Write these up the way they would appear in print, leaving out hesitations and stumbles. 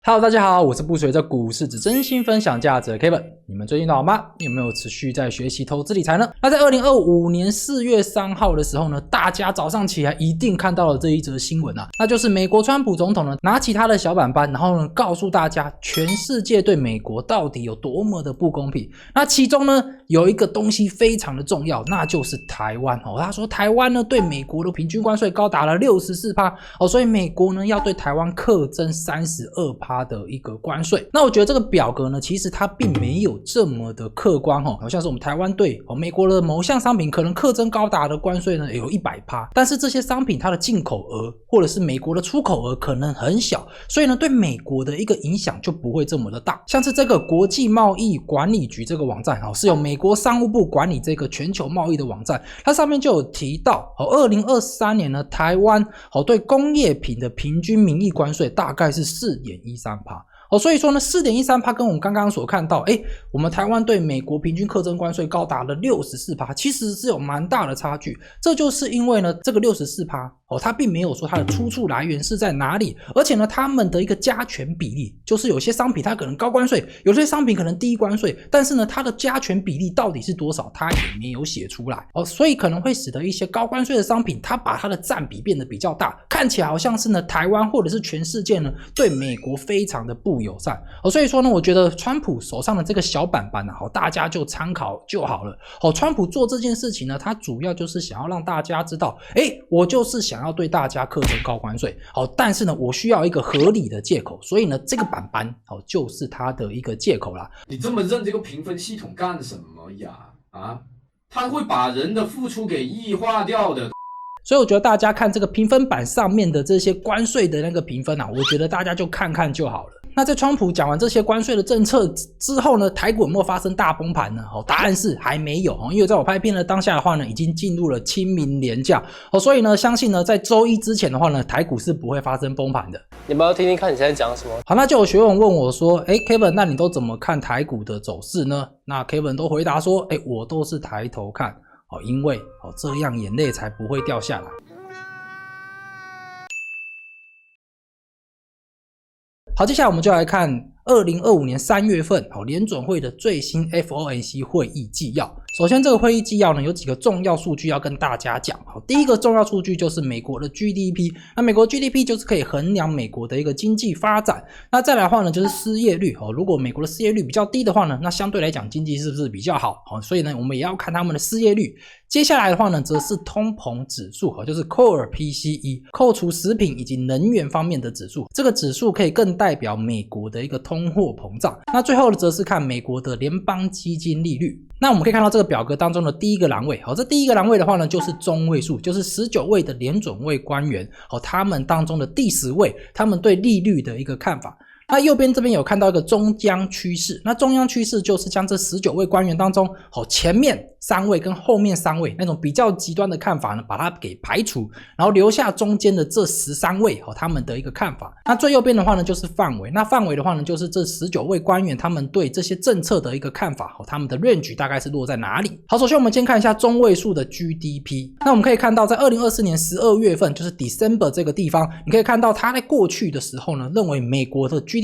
Hello， 大家好，我是不随着股市只真心分享价值的 Kevin。你们最近好吗？有没有持续在学习投资理财呢？那在2025年4月3号的时候呢，大家早上起来一定看到了这一则新闻啊，那就是美国川普总统呢拿起他的小板板，然后呢告诉大家全世界对美国到底有多么的不公平。那其中呢有一个东西非常的重要，那就是台湾哦。他说台湾呢对美国的平均关税高达了 64% 哦，所以美国呢要对台湾课征 32% 的一个关税。那我觉得这个表格呢，其实它并没有这么的客观好像是我们台湾对美国的某项商品可能课征高达的关税呢有 100%， 但是这些商品它的进口额或者是美国的出口额可能很小，所以呢对美国的一个影响就不会这么的大。像是这个国际贸易管理局这个网站是由美国商务部管理这个全球贸易的网站，它上面就有提到2023年呢台湾对工业品的平均名义关税大概是 4.13%。所以说呢 4.13% 跟我们刚刚所看到我们台湾对美国平均课征关税高达了 64%， 其实是有蛮大的差距。这就是因为呢这个 64% 它并没有说它的出处来源是在哪里，而且呢他们的一个加权比例，就是有些商品它可能高关税，有些商品可能低关税，但是呢它的加权比例到底是多少它也没有写出来所以可能会使得一些高关税的商品它把它的占比变得比较大，看起来好像是呢台湾或者是全世界呢对美国非常的不友善所以说呢我觉得川普手上的这个小板板大家就参考就好了川普做这件事情呢，他主要就是想要让大家知道我就是想要对大家课征高关税但是呢我需要一个合理的借口，所以呢这个板板就是他的一个借口啦。你这么认这个评分系统干什么呀？他会把人的付出给异化掉的。所以我觉得大家看这个评分板上面的这些关税的那个评分我觉得大家就看看就好了。那在川普讲完这些关税的政策之后呢，台股有没有发生大崩盘呢？答案是还没有因为在我拍片的当下的话呢，已经进入了清明连假所以呢，相信呢在周一之前的话呢，台股是不会发生崩盘的。你们要听听看你现在讲什么？好，那就有学员问我说Kevin 那你都怎么看台股的走势呢？那 Kevin 都回答说我都是抬头看因为这样眼泪才不会掉下来。好，接下来我们就来看2025年3月份联准会的最新 FOMC 会议纪要。首先这个会议纪要呢有几个重要数据要跟大家讲第一个重要数据就是美国的 GDP， 那美国 GDP 就是可以衡量美国的一个经济发展。那再来的话呢就是失业率如果美国的失业率比较低的话呢，那相对来讲经济是不是比较好所以呢我们也要看他们的失业率。接下来的话呢则是通膨指数就是 Core PCE， 扣除食品以及能源方面的指数，这个指数可以更代表美国的一个通货膨胀。那最后的则是看美国的联邦基金利率。那我们可以看到这个表格当中的第一个栏位这第一个栏位的话呢就是中位数，就是19位的联准会官员他们当中的第10位他们对利率的一个看法。那右边这边有看到一个中央趋势，那中央趋势就是将这19位官员当中前面3位跟后面3位那种比较极端的看法呢把它给排除，然后留下中间的这13位他们的一个看法。那最右边的话呢就是范围，那范围的话呢就是这19位官员他们对这些政策的一个看法他们的 range 大概是落在哪里。好，首先我们先看一下中位数的 GDP。 那我们可以看到在2024年12月份就是 December 这个地方，你可以看到他在过去的时候呢认为美国的 GDP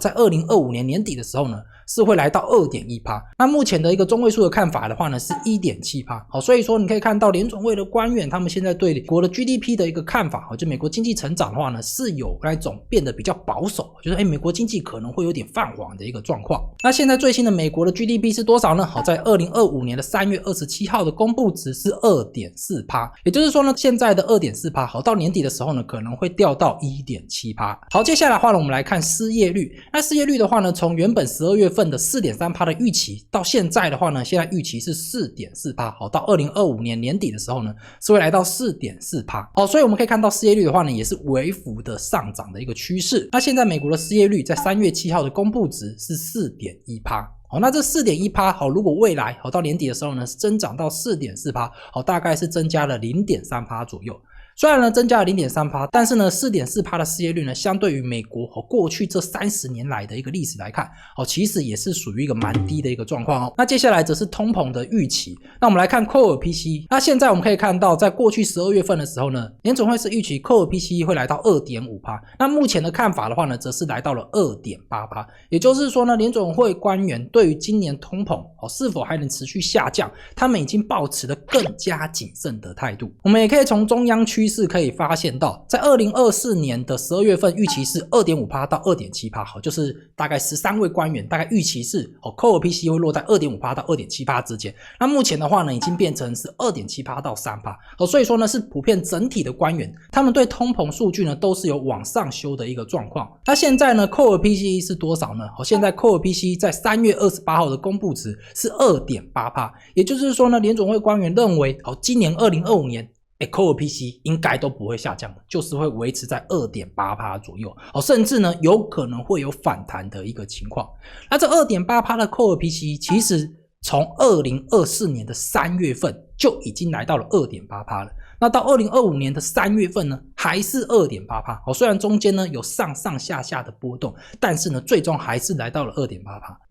在2025年年底的时候呢是会来到 2.1%， 那目前的一个中位数的看法的话呢是 1.7%。 所以说你可以看到联准会的官员他们现在对美国的 GDP 的一个看法就美国经济成长的话呢是有那种变得比较保守，就是美国经济可能会有点放缓的一个状况。那现在最新的美国的 GDP 是多少呢？在2025年的3月27号的公布值是 2.4%， 也就是说呢现在的 2.4% 到年底的时候呢可能会掉到 1.7%。 好，接下来的话呢我们来看失业率。那失业率的话呢从原本12月份的 4.3% 的预期到现在的话呢现在预期是 4.4%， 到2025年年底的时候呢是会来到 4.4%。 所以我们可以看到失业率的话呢也是微幅的上涨的一个趋势。那现在美国的失业率在3月7号的公布值是 4.1%。 那这 4.1% 如果未来到年底的时候呢增长到 4.4%， 大概是增加了 0.3% 左右。虽然呢增加了 0.3%， 但是呢 4.4% 的失业率呢，相对于美国过去这30年来的一个历史来看，其实也是属于一个蛮低的一个状况哦。那接下来则是通膨的预期。那我们来看扣尔 PCE， 那现在我们可以看到，在过去12月份的时候呢，联准会是预期扣尔 PCE 会来到 2.5%， 那目前的看法的话呢，则是来到了 2.8%， 也就是说呢，联准会官员对于今年通膨是否还能持续下降，他们已经抱持了更加谨慎的态度。我们也可以从中央趋势可以发现到，在2024年的12月份预期是 2.5% 到 2.7%， 就是大概13位官员大概预期是扣尔 PCE 会落在 2.5% 到 2.7% 之间。那目前的话呢，已经变成是 2.7% 到 3%， 所以说呢，是普遍整体的官员他们对通膨数据呢都是有往上修的一个状况。那现在呢，扣尔 PCE 是多少呢？现在扣尔 PCE 在3月28号的公布值是 2.8%， 也就是说呢，联准会官员认为今年2025年扣尔 PCE 应该都不会下降，就是会维持在 2.8% 左右，甚至呢有可能会有反弹的一个情况。那这 2.8% 的扣尔 PCE 其实从2024年的3月份就已经来到了 2.8% 了。那到2025年的3月份呢，还是 2.8%， 虽然中间呢有上上下下的波动，但是呢最终还是来到了 2.8%。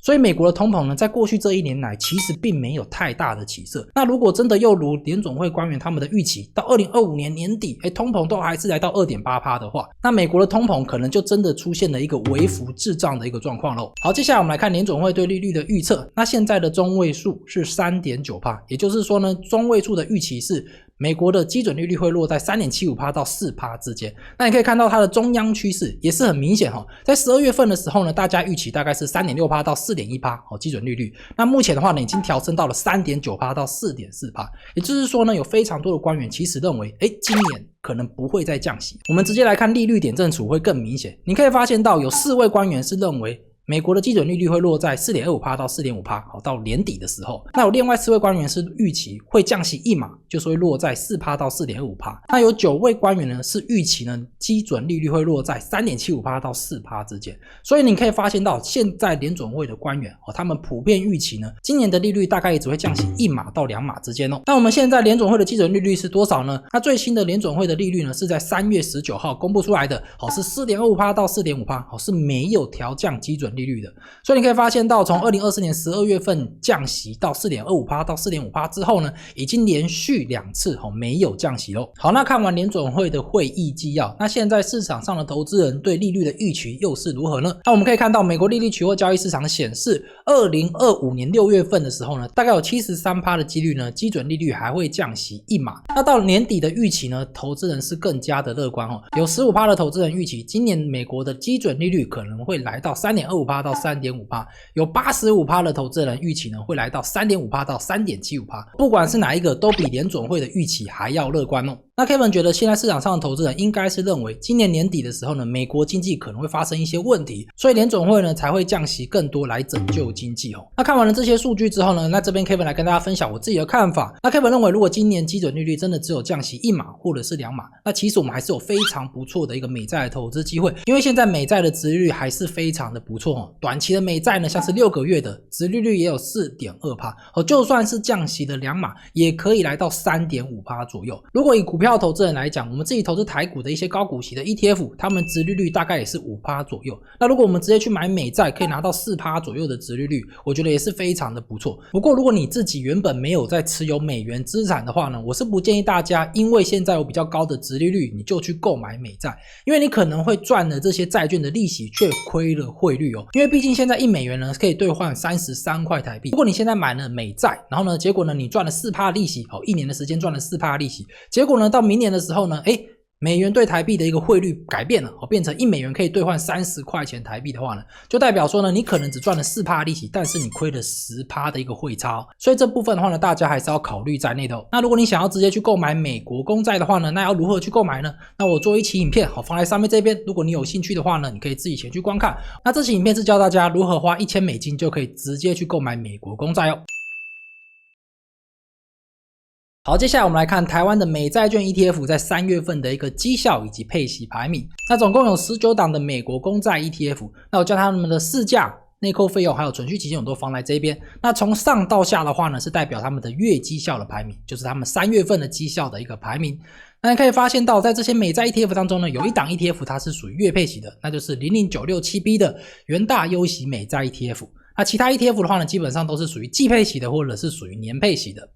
所以美国的通膨呢，在过去这1年来其实并没有太大的起色。那如果真的又如联总会官员他们的预期，到2025年年底通膨都还是来到 2.8% 的话，那美国的通膨可能就真的出现了一个微幅滞胀的一个状况咯。好，接下来我们来看联总会对利率的预测。那现在的中位数是 3.9%， 也就是说呢，中位数的预期是美国的基准利率会落在 3.75% 到 4% 之间。那你可以看到它的中央趋势也是很明显在12月份的时候呢，大家预期大概是 3.6% 到 4.1% 基准利率。那目前的话呢，已经调升到了 3.9% 到 4.4%， 也就是说呢，有非常多的官员其实认为今年可能不会再降息。我们直接来看利率点阵图会更明显，你可以发现到有4位官员是认为美国的基准利率会落在 4.25% 到 4.5%， 到年底的时候。那有另外4位官员是预期会降息1码，就是会落在 4% 到 4.25%。那有9位官员呢是预期呢基准利率会落在 3.75% 到 4% 之间。所以你可以发现到现在联准会的官员他们普遍预期呢今年的利率大概也只会降息1码到2码之间哦。那我们现在联准会的基准利率是多少呢？那最新的联准会的利率呢是在3月19号公布出来的是 4.25% 到 4.5%， 是没有调降基准利率的。所以你可以发现到从2024年12月份降息到 4.25% 到 4.5% 之后呢，已经连续2次没有降息咯。好，那看完联准会的会议纪要，那现在市场上的投资人对利率的预期又是如何呢？那我们可以看到美国利率期货交易市场显示2025年6月份的时候呢，大概有 73% 的几率呢基准利率还会降息1码。那到年底的预期呢，投资人是更加的乐观有 15% 的投资人预期今年美国的基准利率可能会来到 3.25% 到 3.5%， 有 85% 的投资人预期呢会来到 3.5% 到 3.75%， 不管是哪一个都比联准会的预期还要乐观哦。那 Kevin 觉得现在市场上的投资人应该是认为今年年底的时候呢，美国经济可能会发生一些问题，所以联准会呢才会降息更多来拯救经济那看完了这些数据之后呢，那这边 Kevin 来跟大家分享我自己的看法。那 Kevin 认为如果今年基准利率真的只有降息1码或者是2码，那其实我们还是有非常不错的一个美债的投资机会，因为现在美债的殖利率还是非常的不错短期的美债呢，像是6个月的殖利率也有 4.2%就算是降息的2码也可以来到 3.5% 左右。如果以股票投资人来讲，我们自己投资台股的一些高股息的 ETF， 他们殖利率大概也是 5% 左右。那如果我们直接去买美债，可以拿到 4% 左右的殖利率，我觉得也是非常的不错。不过如果你自己原本没有在持有美元资产的话呢，我是不建议大家因为现在有比较高的殖利率你就去购买美债，因为你可能会赚了这些债券的利息却亏了汇率因为毕竟现在1美元呢可以兑换33块台币。如果你现在买了美债，然后呢结果呢你赚了 4% 利息1年的时间赚了 4% 利息，结果呢到明年的时候呢美元对台币的一个汇率改变了变成1美元可以兑换30块钱台币的话呢，就代表说呢你可能只赚了 4% 利息，但是你亏了 10% 的一个汇差所以这部分的话呢大家还是要考虑在内的那如果你想要直接去购买美国公债的话呢，那要如何去购买呢？那我做一期影片放在上面这边，如果你有兴趣的话呢，你可以自己前去观看。那这期影片是教大家如何花1000美金就可以直接去购买美国公债好，接下来我们来看台湾的美债券 ETF 在3月份的一个绩效以及配息排名。那总共有19档的美国公债 ETF， 那我将它们的市价、内扣费用还有存续期间我都放在这边。那从上到下的话呢，是代表他们的月绩效的排名，就是他们3月份的绩效的一个排名。那你可以发现到，在这些美债 ETF 当中呢，有一档 ETF 它是属于月配息的，那就是 00967B 的元大优息美债 ETF。那其他 ETF 的话呢，基本上都是属于季配息的，或者是属于年配息的。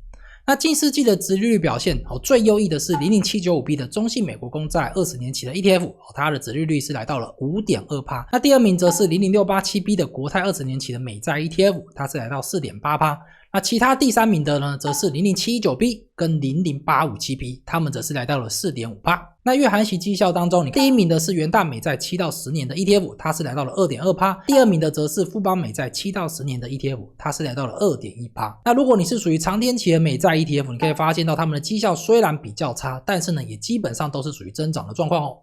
那近4季的殖利率表现，最优异的是 00795B 的中信美国公债20年期的 ETF， 它的殖利率是来到了 5.2%。那第二名则是 00687B 的国泰20年期的美债 ETF， 它是来到 4.8%。那其他第3名的呢，则是 00719B 跟 00857B， 他们则是来到了 4.5%。那月含息绩效当中，第1名的是元大美债7到10年的 ETF， 它是来到了 2.2%。第2名的则是富邦美债7到10年的 ETF， 它是来到了 2.1%。那如果你是属于长天期的美债 ETF， 你可以发现到他们的绩效虽然比较差，但是呢，也基本上都是属于增长的状况哦。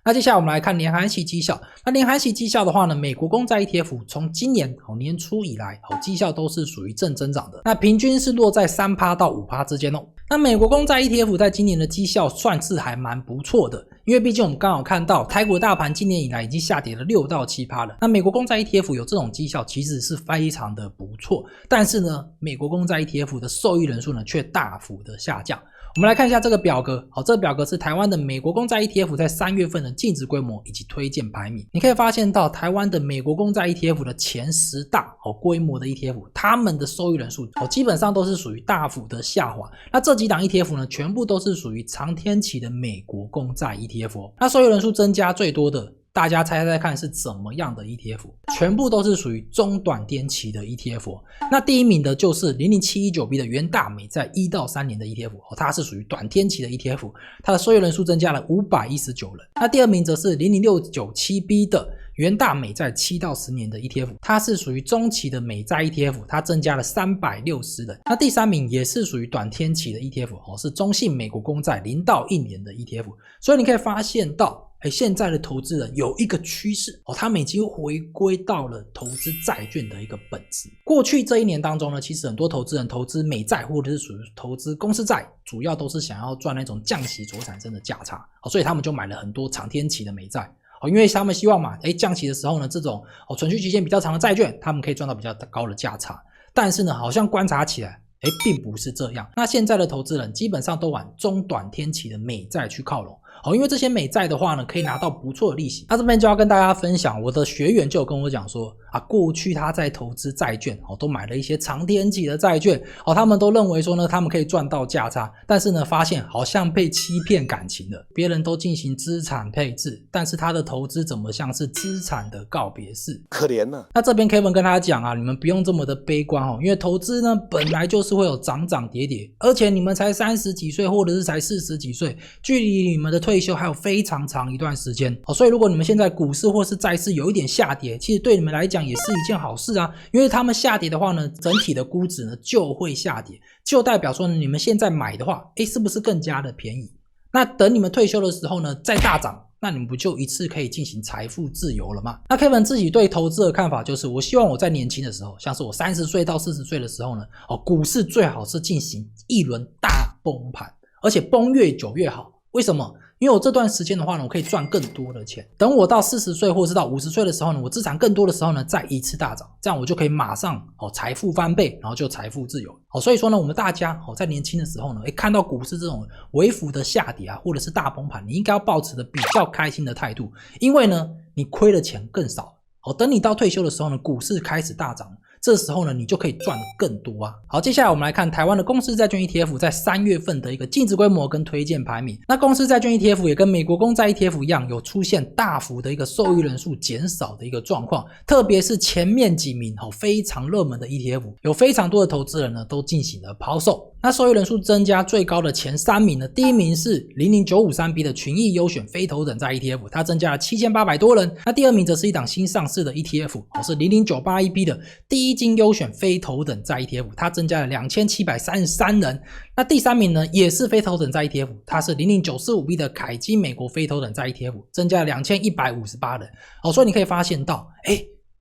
那接下来我们来看年含息绩效。那年含息绩效的话呢，美国公债 ETF 从今年年初以来绩效都是属于正增长的，那平均是落在 3% 到 5% 之间哦。那美国公债 ETF 在今年的绩效算是还蛮不错的，因为毕竟我们刚好看到台股大盘今年以来已经下跌了6到 7% 了，那美国公债 ETF 有这种绩效其实是非常的不错，但是呢，美国公债 ETF 的受益人数呢却大幅的下降。我们来看一下这个表格，这个表格是台湾的美国公债 ETF 在3月份的净值规模以及推荐排名。你可以发现到台湾的美国公债 ETF 的前10大规模的 ETF， 他们的受益人数基本上都是属于大幅的下滑。那这几档 ETF 呢，全部都是属于长天期的美国公债 ETF。那受益人数增加最多的，大家猜猜看是怎么样的 ETF？ 全部都是属于中短天期的 ETF。那第1名的就是 00719B 的元大美债1到3年的 ETF， 它是属于短天期的 ETF， 它的受益人数增加了519人。那第2名则是 00697B 的元大美债7到10年的 ETF， 它是属于中期的美债 ETF， 它增加了360人。那第3名也是属于短天期的 ETF， 是中信美国公债0到1年的 ETF。 所以你可以发现到现在的投资人有一个趋势他们已经回归到了投资债券的一个本质。过去这1年当中呢，其实很多投资人投资美债或者是属于投资公司债，主要都是想要赚那种降息所产生的价差，所以他们就买了很多长天期的美债，因为他们希望嘛，降息的时候呢，这种存续期间比较长的债券，他们可以赚到比较高的价差。但是呢，好像观察起来并不是这样。那现在的投资人基本上都往中短天期的美债去靠拢，因为这些美债的话呢，可以拿到不错的利息。那这边就要跟大家分享，我的学员就有跟我讲说过去他在投资债券都买了一些长天期的债券他们都认为说呢，他们可以赚到价差，但是呢，发现好像被欺骗感情了。别人都进行资产配置，但是他的投资怎么像是资产的告别式，可怜呢。那这边 Kevin 跟他讲你们不用这么的悲观因为投资呢本来就是会有涨涨跌跌，而且你们才30几岁或者是才40几岁，距离你们的退休还有非常长一段时间所以如果你们现在股市或是债市有一点下跌，其实对你们来讲也是一件好事啊，因为他们下跌的话呢，整体的估值呢就会下跌，就代表说你们现在买的话是不是更加的便宜？那等你们退休的时候呢再大涨，那你们不就一次可以进行财富自由了吗？那 Kevin 自己对投资的看法就是，我希望我在年轻的时候，像是我30岁到40岁的时候呢股市最好是进行一轮大崩盘，而且崩越久越好。为什么？因为我这段时间的话呢，我可以赚更多的钱。等我到40岁或是到50岁的时候呢，我资产更多的时候呢，再一次大涨，这样我就可以马上财富翻倍，然后就财富自由。所以说呢，我们大家在年轻的时候呢，看到股市这种微幅的下跌或者是大崩盘，你应该要抱持的比较开心的态度，因为呢，你亏的钱更少。等你到退休的时候呢，股市开始大涨，这时候呢，你就可以赚得更多啊。好，接下来我们来看台湾的公司债券 ETF 在3月份的一个净值规模跟推荐排名。那公司债券 ETF 也跟美国公债 ETF 一样，有出现大幅的一个受益人数减少的一个状况，特别是前面几名非常热门的 ETF， 有非常多的投资人呢都进行了抛售。那受益人数增加最高的前3名呢，第1名是 00953B 的群益优选非投等债 ETF， 它增加了7800多人。那第2名则是一档新上市的 ETF， 是 00981B 的第一金优选非投等债 ETF， 它增加了2733人。那第3名呢也是非投等债 ETF， 它是 00945B 的凯基美国非投等债 ETF， 增加了2158人。所以你可以发现到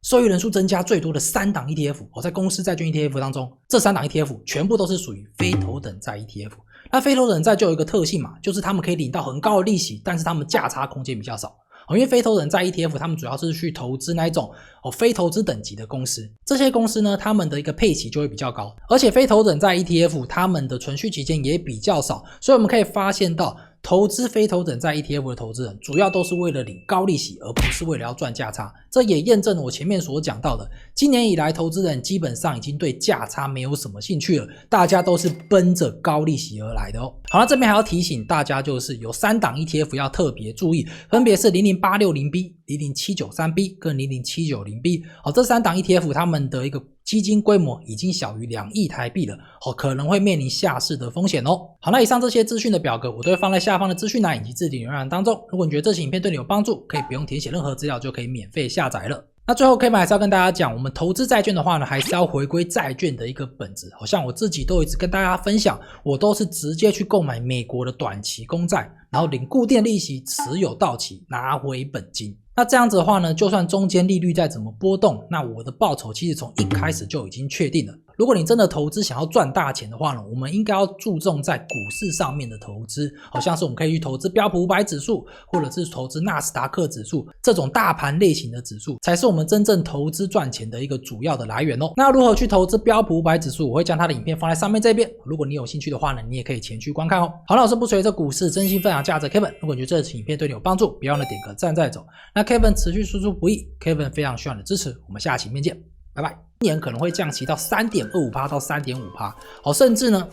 受益人数增加最多的3档 ETF， 在公司债券 ETF 当中，这3档 ETF 全部都是属于非投等债 ETF。那非投等债就有一个特性嘛，就是他们可以领到很高的利息，但是他们价差空间比较少。因为非投资人债 ETF 他们主要是去投资那一种非投资等级的公司，这些公司呢，他们的一个配息就会比较高，而且非投资人债 ETF 他们的存续期间也比较少，所以我们可以发现到投资非投资人债 ETF 的投资人主要都是为了领高利息，而不是为了要赚价差。这也验证了我前面所讲到的，今年以来投资人基本上已经对价差没有什么兴趣了，大家都是奔着高利息而来的哦。好了，这边还要提醒大家，就是有3档 ETF 要特别注意，分别是 00860B、00793B 跟 00790B。这3档 ETF 他们的一个基金规模已经小于2亿台币了，可能会面临下市的风险哦。好，那以上这些资讯的表格我都会放在下方的资讯栏以及置顶留言栏当中。如果你觉得这期影片对你有帮助，可以不用填写任何资料就可以免费下载了。那最后 Kevin 还是要跟大家讲，我们投资债券的话呢，还是要回归债券的一个本质。好像我自己都一直跟大家分享，我都是直接去购买美国的短期公债，然后领固定利息，持有到期，拿回本金。那这样子的话呢，就算中间利率再怎么波动，那我的报酬其实从一开始就已经确定了。如果你真的投资想要赚大钱的话呢，我们应该要注重在股市上面的投资，好像是我们可以去投资标普500指数，或者是投资纳斯达克指数，这种大盘类型的指数才是我们真正投资赚钱的一个主要的来源哦。那如何去投资标普500指数，我会将它的影片放在上面这边，如果你有兴趣的话呢，你也可以前去观看哦。好了，我是不随着股市真心分享价值 Kevin， 如果你觉得这期影片对你有帮助，别忘了点个赞再走。那 Kevin 持续输出不易 ，Kevin 非常需要你的支持，我们下期影片见，拜拜。今年可能会降息到 3.25% 到 3.5%， 甚至呢，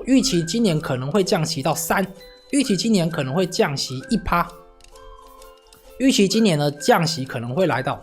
预期今年可能会降息到预期今年可能会降息1%，预期今年呢降息可能会来到